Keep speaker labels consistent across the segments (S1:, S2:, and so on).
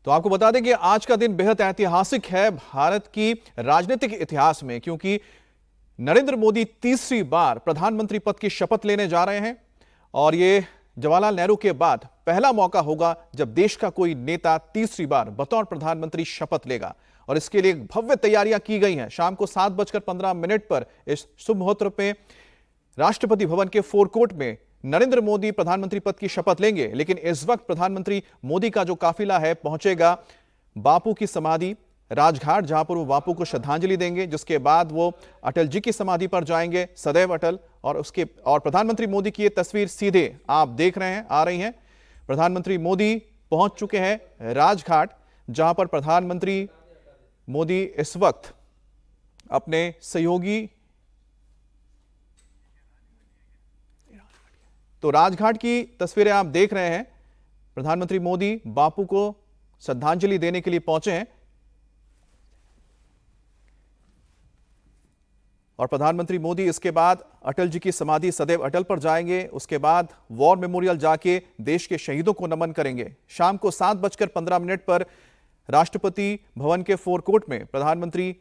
S1: तो आपको बता दें कि आज का दिन बेहद ऐतिहासिक है भारत की राजनीतिक इतिहास में, क्योंकि नरेंद्र मोदी तीसरी बार प्रधानमंत्री पद की शपथ लेने जा रहे हैं और ये जवाहरलाल नेहरू के बाद पहला मौका होगा जब देश का कोई नेता तीसरी बार बतौर प्रधानमंत्री शपथ लेगा। और इसके लिए भव्य तैयारियां की गई हैं। शाम को 7:15 पर इस शुभ मुहूर्त पे राष्ट्रपति भवन के फोरकोर्ट में नरेंद्र मोदी प्रधानमंत्री पद की शपथ लेंगे। लेकिन इस वक्त प्रधानमंत्री मोदी का जो काफिला है पहुंचेगा बापू की समाधि राजघाट, जहां पर वो बापू को श्रद्धांजलि देंगे, जिसके बाद वो अटल जी की समाधि पर जाएंगे, सदैव अटल। और प्रधानमंत्री मोदी की ये तस्वीर सीधे आप देख रहे हैं, आ रही हैं। प्रधानमंत्री मोदी पहुंच चुके हैं राजघाट, जहां पर प्रधानमंत्री मोदी इस वक्त अपने सहयोगी, तो राजघाट की तस्वीरें आप देख रहे हैं। प्रधानमंत्री मोदी बापू को श्रद्धांजलि देने के लिए पहुंचे हैं और प्रधानमंत्री मोदी इसके बाद अटल जी की समाधि सदैव अटल पर जाएंगे। उसके बाद वॉर मेमोरियल जाके देश के शहीदों को नमन करेंगे। शाम को 7:15 पर राष्ट्रपति भवन के फोरकोर्ट में प्रधानमंत्री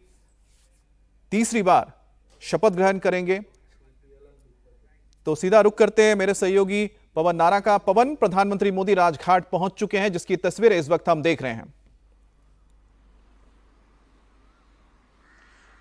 S1: तीसरी बार शपथ ग्रहण करेंगे। तो सीधा रुख करते हैं मेरे सहयोगी पवन नारा का। पवन, प्रधानमंत्री मोदी राजघाट पहुंच चुके हैं, जिसकी तस्वीरें इस वक्त हम देख रहे हैं।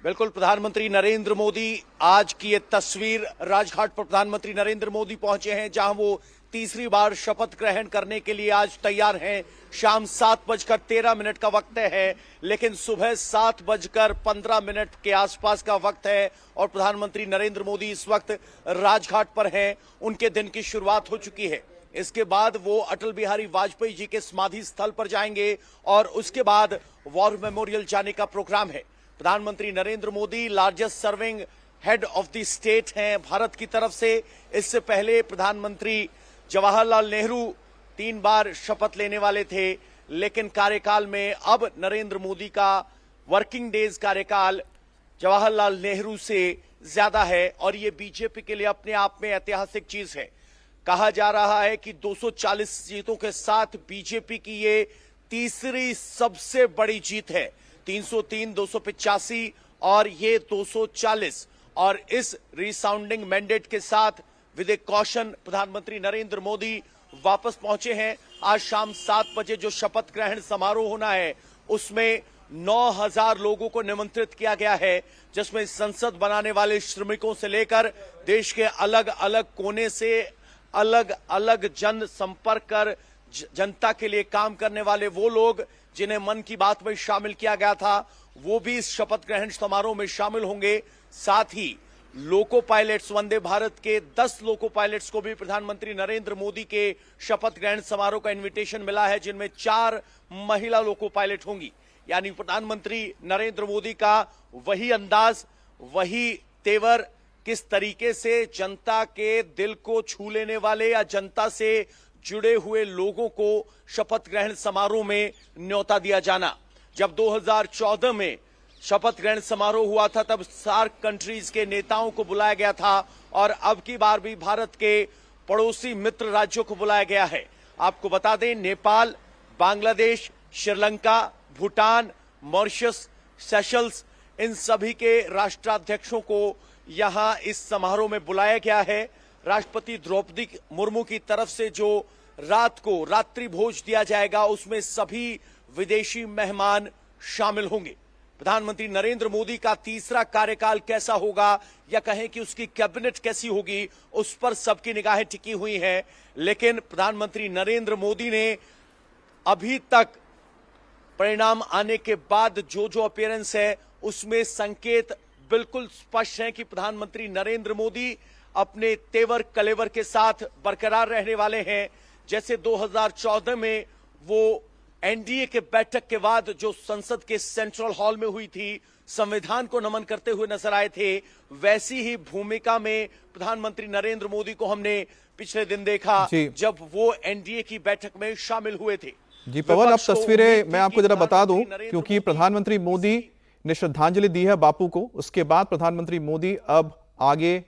S2: बिल्कुल, प्रधानमंत्री नरेंद्र मोदी आज की ये तस्वीर, राजघाट पर प्रधानमंत्री नरेंद्र मोदी पहुंचे हैं, जहां वो तीसरी बार शपथ ग्रहण करने के लिए आज तैयार हैं। शाम 7:13 का वक्त है, लेकिन सुबह 7:15 के आसपास का वक्त है और प्रधानमंत्री नरेंद्र मोदी इस वक्त राजघाट पर हैं। उनके दिन की शुरुआत हो चुकी है। इसके बाद वो अटल बिहारी वाजपेयी जी के समाधि स्थल पर जाएंगे और उसके बाद वॉर मेमोरियल जाने का प्रोग्राम है। प्रधानमंत्री Narendra Modi largest serving head of the state हैं भारत की तरफ से। इससे पहले प्रधानमंत्री जवाहरलाल नेहरू 3 बार शपथ लेने वाले थे, लेकिन कार्यकाल में अब नरेंद्र मोदी का वर्किंग डेज कार्यकाल जवाहरलाल नेहरू से ज्यादा है और ये बीजेपी के लिए अपने आप में ऐतिहासिक चीज है। कहा जा रहा है कि 240 सीटों के साथ बीजेपी की ये तीसरी सबसे बड़ी जीत है। 303, 285 और ये 240, और इस रिसाउंडिंग मैंडेट के साथ विद ए कॉशन प्रधानमंत्री नरेंद्र मोदी वापस पहुंचे हैं। आज शाम 7 बजे जो शपथ ग्रहण समारोह होना है उसमें 9,000 लोगों को निमंत्रित किया गया है, जिसमें संसद बनाने वाले श्रमिकों से लेकर देश के अलग अलग कोने से अलग अलग जन संपर्क कर जनता के लिए काम करने वाले वो लोग जिन्हें मन की बात में शामिल किया गया था, वो भी इस शपथ ग्रहण समारोह में शामिल होंगे। साथ ही लोको पायलट्स, वंदे भारत के 10 लोको पायलट्स को भी प्रधानमंत्री नरेंद्र मोदी के शपथ ग्रहण समारोह का इनविटेशन मिला है, जिनमें 4 महिला लोको पायलट होंगी। यानी प्रधानमंत्री नरेंद्र मोदी का वही अंदाज, वही तेवर, किस तरीके से जनता के दिल को छू लेने वाले या जनता से जुड़े हुए लोगों को शपथ ग्रहण समारोह में न्योता दिया जाना। जब 2014 में शपथ ग्रहण समारोह हुआ था तब सार्क कंट्रीज के नेताओं को बुलाया गया था और अब की बार भी भारत के पड़ोसी मित्र राज्यों को बुलाया गया है। आपको बता दें, नेपाल, बांग्लादेश, श्रीलंका, भूटान, मॉरिशस, सेशल्स, इन सभी के राष्ट्राध्यक्षों को यहां इस समारोह में बुलाया गया है। राष्ट्रपति द्रौपदी मुर्मू की तरफ से जो रात को रात्रि भोज दिया जाएगा उसमें सभी विदेशी मेहमान शामिल होंगे। प्रधानमंत्री नरेंद्र मोदी का तीसरा कार्यकाल कैसा होगा या कहें कि उसकी कैबिनेट कैसी होगी, उस पर सबकी निगाहें टिकी हुई हैं। लेकिन प्रधानमंत्री नरेंद्र मोदी ने अभी तक परिणाम आने के बाद जो जो अपीयरेंस है उसमें संकेत बिल्कुल स्पष्ट है कि प्रधानमंत्री नरेंद्र मोदी अपने तेवर कलेवर के साथ बरकरार रहने वाले हैं। जैसे 2014 में वो एनडीए के बैठक के बाद जो संसद के सेंट्रल हॉल में हुई थी, संविधान को नमन करते हुए नजर आए थे, वैसी ही भूमिका में प्रधानमंत्री नरेंद्र मोदी को हमने पिछले दिन देखा जब वो एनडीए की बैठक में शामिल हुए थे।
S1: जी पवन, अब तस्वीरें मैं आपको जरा बता दूं, क्योंकि प्रधानमंत्री मोदी ने श्रद्धांजलि दी है बापू को। उसके बाद प्रधानमंत्री मोदी अब आगे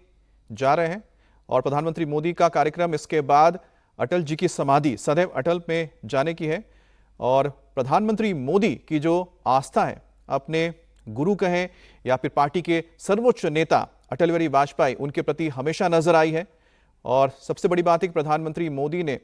S1: जा रहे हैं और प्रधानमंत्री मोदी का कार्यक्रम इसके बाद अटल जी की समाधि सदैव अटल में जाने की है और प्रधानमंत्री मोदी की जो आस्था है, अपने गुरु कहें या फिर पार्टी के सर्वोच्च नेता अटल बिहारी वाजपेयी, उनके प्रति हमेशा नजर आई है। और सबसे बड़ी बात है कि प्रधानमंत्री मोदी ने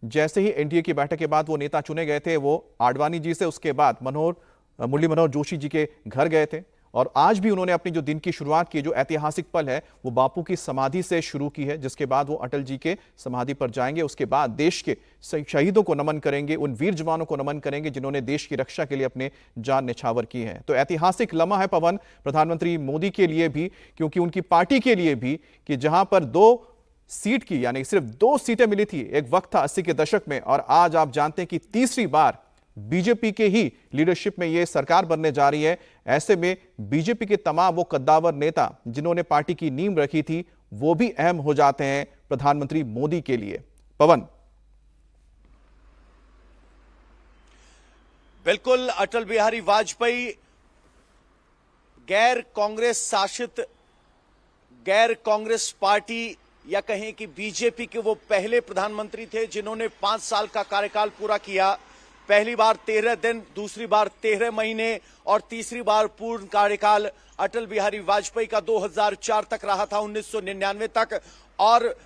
S1: जैसे ही एनडीए की बैठक के बाद वो नेता चुने गए थे, वो आडवाणी जी से उसके बाद मुरली मनोहर जोशी जी के घर गए थे। और आज भी उन्होंने अपनी जो दिन की शुरुआत की, जो ऐतिहासिक पल है, वो बापू की समाधि से शुरू की है, जिसके बाद वो अटल जी के समाधि पर जाएंगे। उसके बाद देश के शहीदों को नमन करेंगे, उन वीर जवानों को नमन करेंगे जिन्होंने देश की रक्षा के लिए अपने जान न्यौछावर की है। तो ऐतिहासिक लम्हा है पवन, प्रधानमंत्री मोदी के लिए भी, क्योंकि उनकी पार्टी के लिए भी, कि जहां पर 2 सीट की, यानी सिर्फ 2 सीटें मिली थी, एक वक्त था 80 के दशक में, और आज आप जानते हैं कि तीसरी बार बीजेपी के ही लीडरशिप में यह सरकार बनने जा रही है। ऐसे में बीजेपी के तमाम वो कद्दावर नेता जिन्होंने पार्टी की नींव रखी थी, वो भी अहम हो जाते हैं प्रधानमंत्री मोदी के लिए। पवन।
S2: बिल्कुल, अटल बिहारी वाजपेयी गैर कांग्रेस शासित, गैर कांग्रेस पार्टी या कहें कि बीजेपी के वो पहले प्रधानमंत्री थे जिन्होंने 5 साल का कार्यकाल पूरा किया। पहली बार 13 दिन, दूसरी बार 13 महीने और तीसरी बार पूर्ण कार्यकाल अटल बिहारी वाजपेयी का 2004 तक रहा था, 1999 तक। और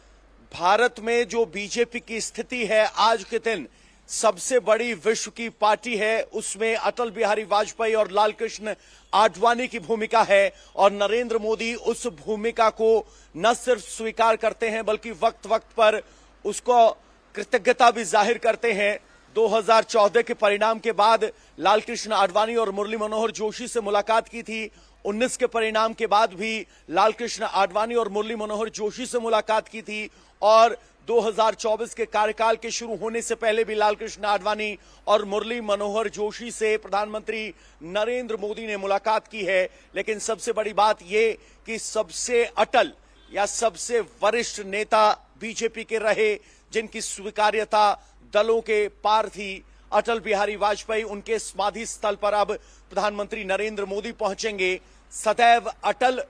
S2: भारत में जो बीजेपी की स्थिति है आज के दिन, सबसे बड़ी विश्व की पार्टी है, उसमें अटल बिहारी वाजपेयी और लाल कृष्ण आडवाणी की भूमिका है। और नरेंद्र मोदी उस भूमिका को न सिर्फ स्वीकार करते हैं बल्कि वक्त वक्त पर उसको कृतज्ञता भी जाहिर करते हैं। 2014 के परिणाम के बाद लाल कृष्ण आडवाणी और मुरली मनोहर जोशी से मुलाकात की थी। 19 के परिणाम के बाद भी लाल कृष्ण आडवाणी और मुरली मनोहर जोशी से मुलाकात की थी। और 2024 के कार्यकाल के शुरू होने से पहले भी लाल कृष्ण आडवाणी और मुरली मनोहर जोशी से प्रधानमंत्री नरेंद्र मोदी ने मुलाकात की है। लेकिन सबसे बड़ी बात यह कि सबसे अटल या सबसे वरिष्ठ नेता बीजेपी के रहे, जिनकी स्वीकार्यता दलों के पार थी, अटल बिहारी वाजपेयी, उनके समाधि स्थल पर अब प्रधानमंत्री नरेंद्र मोदी पहुंचेंगे। सदैव अटल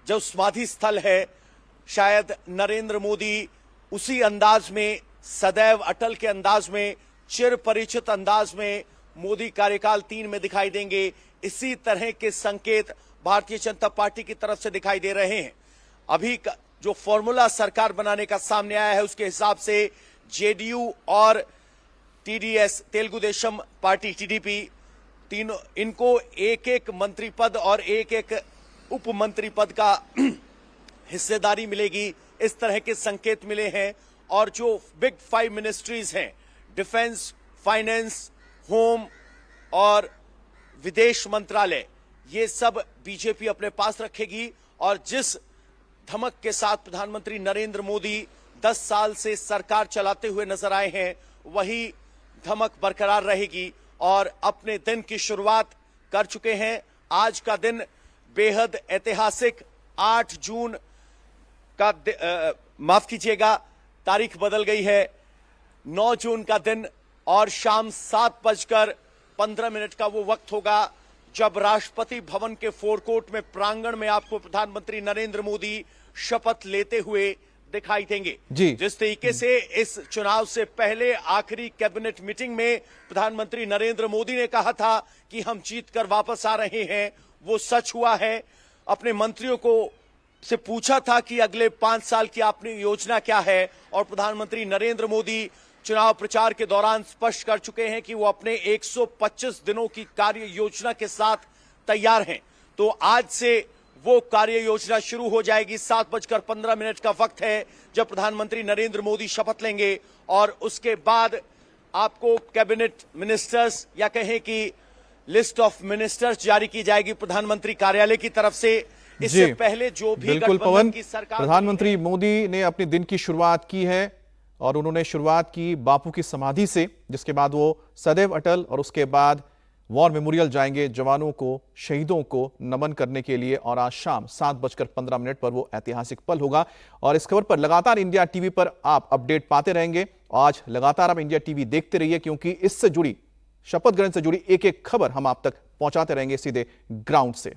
S2: जो समाधि स्थल है, शायद नरेंद्र मोदी उसी अंदाज में, सदैव अटल के अंदाज में, चिर परिचित अंदाज में मोदी कार्यकाल 3 में दिखाई देंगे। इसी तरह के संकेत भारतीय जनता पार्टी की तरफ से दिखाई दे रहे हैं। अभी जो फॉर्मूला सरकार बनाने का सामने आया है, उसके हिसाब से जेडीयू और TDS, Telugu Desam party, TDP, तीनों, इनको एक एक मंत्री पद और एक एक उप मंत्री पद का हिस्सेदारी मिलेगी, इस तरह के संकेत मिले हैं। और जो बिग 5 मिनिस्ट्रीज हैं, डिफेंस, फाइनेंस, होम और विदेश मंत्रालय, ये सब बीजेपी अपने पास रखेगी। और जिस धमक के साथ प्रधानमंत्री नरेंद्र मोदी 10 साल से सरकार चलाते हुए नजर आए हैं, वही धमक बरकरार रहेगी। और अपने दिन की शुरुआत कर चुके हैं। आज का दिन बेहद ऐतिहासिक, 8 जून का माफ कीजिएगा, तारीख बदल गई है, 9 जून का दिन, और शाम 7:15 का वो वक्त होगा जब राष्ट्रपति भवन के फोरकोर्ट में, प्रांगण में आपको प्रधानमंत्री नरेंद्र मोदी शपथ लेते हुए दिखाई देंगे। जिस तरीके से इस चुनाव से पहले आखिरी कैबिनेट मीटिंग में प्रधानमंत्री नरेंद्र मोदी ने कहा था कि हम जीत कर वापस आ रहे हैं, वो सच हुआ है। अपने मंत्रियों को से पूछा था कि अगले 5 साल की अपनी योजना क्या है, और प्रधानमंत्री नरेंद्र मोदी चुनाव प्रचार के दौरान स्पष्ट कर चुके हैं कि वो अपने 125 दिनों की कार्य योजना के साथ तैयार हैं। तो आज से वो कार्य योजना शुरू हो जाएगी। 7:15 का वक्त है जब प्रधानमंत्री नरेंद्र मोदी शपथ लेंगे, और उसके बाद आपको कैबिनेट मिनिस्टर्स या कहें कि लिस्ट ऑफ मिनिस्टर्स जारी की जाएगी प्रधानमंत्री कार्यालय की तरफ से। इससे पहले जो भी
S1: बिल्कुल पवन,
S2: की सरकार,
S1: प्रधानमंत्री मोदी ने अपने दिन की शुरुआत की है, और उन्होंने शुरुआत की बापू की समाधि से, जिसके बाद वो सदैव अटल और उसके बाद वॉर मेमोरियल जाएंगे जवानों को, शहीदों को नमन करने के लिए। और आज शाम 7:15 पर वो ऐतिहासिक पल होगा। और इस खबर पर लगातार इंडिया टीवी पर आप अपडेट पाते रहेंगे। आज लगातार आप इंडिया टीवी देखते रहिए, क्योंकि इससे जुड़ी, शपथ ग्रहण से जुड़ी एक एक खबर हम आप तक पहुंचाते रहेंगे सीधे ग्राउंड से।